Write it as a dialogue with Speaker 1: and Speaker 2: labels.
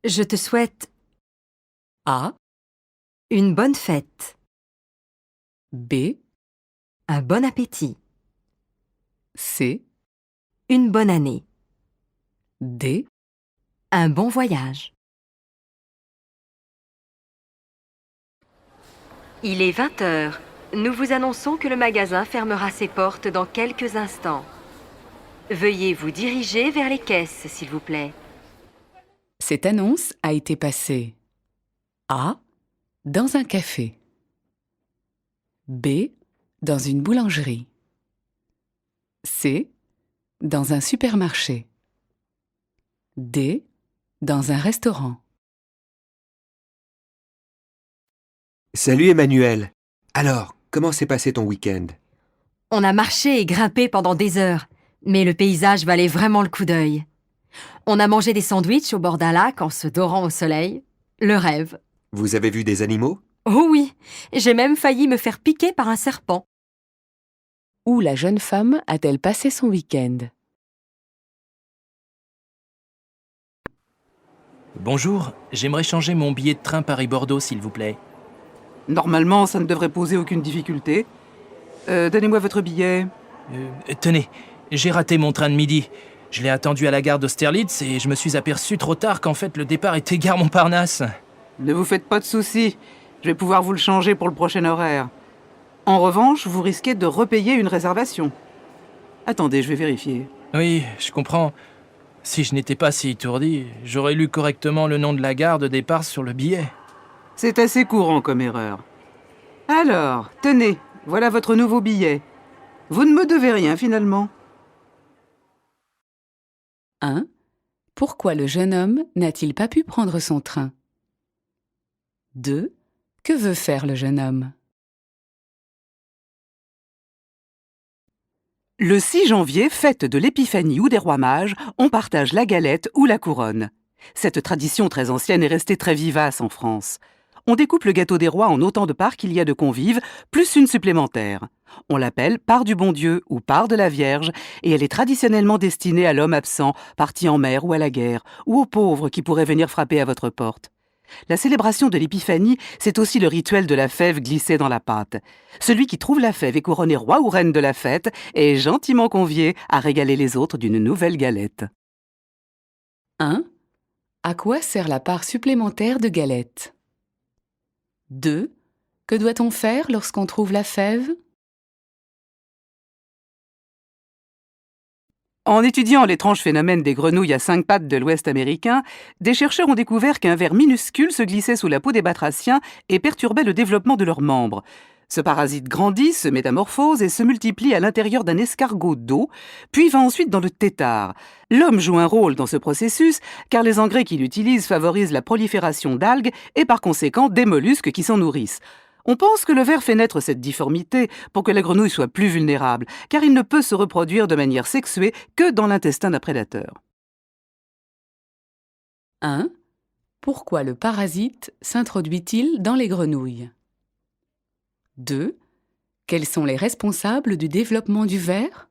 Speaker 1: Je te souhaite
Speaker 2: A,
Speaker 1: une bonne fête,
Speaker 2: B,
Speaker 1: un bon appétit,
Speaker 2: C,
Speaker 1: une bonne année,
Speaker 2: D,
Speaker 1: un bon voyage. Il est 20 heures. Nous vous annonçons que le magasin fermera ses portes dans quelques instants. Veuillez vous diriger vers les caisses, s'il vous plaît.
Speaker 2: Cette annonce a été passée A, dans un café, B, dans une boulangerie, C, dans un supermarché, D, dans un restaurant.
Speaker 3: Salut Emmanuel. Alors, comment s'est passé ton week-end?
Speaker 1: On a marché et grimpé pendant des heures, mais le paysage valait vraiment le coup d'œil. On a mangé des sandwichs au bord d'un lac en se dorant au soleil. Le rêve.
Speaker 3: Vous avez vu des animaux?
Speaker 1: Oh oui, j'ai même failli me faire piquer par un serpent.
Speaker 2: Où la jeune femme a-t-elle passé son week-end?
Speaker 4: Bonjour, j'aimerais changer mon billet de train Paris-Bordeaux, s'il vous plaît.
Speaker 5: Normalement, ça ne devrait poser aucune difficulté. Donnez-moi votre billet.
Speaker 4: Tenez, j'ai raté mon train de midi. Je l'ai attendu à la gare d'Austerlitz et je me suis aperçu trop tard qu'en fait le départ était gare Montparnasse.
Speaker 5: Ne vous faites pas de soucis. Je vais pouvoir vous le changer pour le prochain horaire. En revanche, vous risquez de repayer une réservation. Attendez, je vais vérifier.
Speaker 4: Oui, je comprends. Si je n'étais pas si étourdi, j'aurais lu correctement le nom de la gare de départ sur le billet.
Speaker 5: C'est assez courant comme erreur. Alors, tenez, voilà votre nouveau billet. Vous ne me devez rien finalement.
Speaker 2: 1. Pourquoi le jeune homme n'a-t-il pas pu prendre son train? 2. Que veut faire le jeune homme?
Speaker 5: Le 6 janvier, fête de l'Épiphanie ou des Rois Mages, on partage la galette ou la couronne. Cette tradition très ancienne est restée très vivace en France. On découpe le gâteau des rois en autant de parts qu'il y a de convives, plus une supplémentaire. On l'appelle part du bon Dieu ou part de la Vierge, et elle est traditionnellement destinée à l'homme absent, parti en mer ou à la guerre, ou aux pauvres qui pourraient venir frapper à votre porte. La célébration de l'Épiphanie, c'est aussi le rituel de la fève glissée dans la pâte. Celui qui trouve la fève est couronné roi ou reine de la fête et est gentiment convié à régaler les autres d'une nouvelle galette.
Speaker 2: 1. À quoi sert la part supplémentaire de galette? 2. Que doit-on faire lorsqu'on trouve la fève?
Speaker 5: En étudiant l'étrange phénomène des grenouilles à 5 pattes de l'Ouest américain, des chercheurs ont découvert qu'un ver minuscule se glissait sous la peau des batraciens et perturbait le développement de leurs membres. Ce parasite grandit, se métamorphose et se multiplie à l'intérieur d'un escargot d'eau, puis va ensuite dans le tétard. L'homme joue un rôle dans ce processus, car les engrais qu'il utilise favorisent la prolifération d'algues et par conséquent des mollusques qui s'en nourrissent. On pense que le ver fait naître cette difformité pour que la grenouille soit plus vulnérable, car il ne peut se reproduire de manière sexuée que dans l'intestin d'un prédateur.
Speaker 2: 1. Pourquoi le parasite s'introduit-il dans les grenouilles? 2. Quels sont les responsables du développement du ver?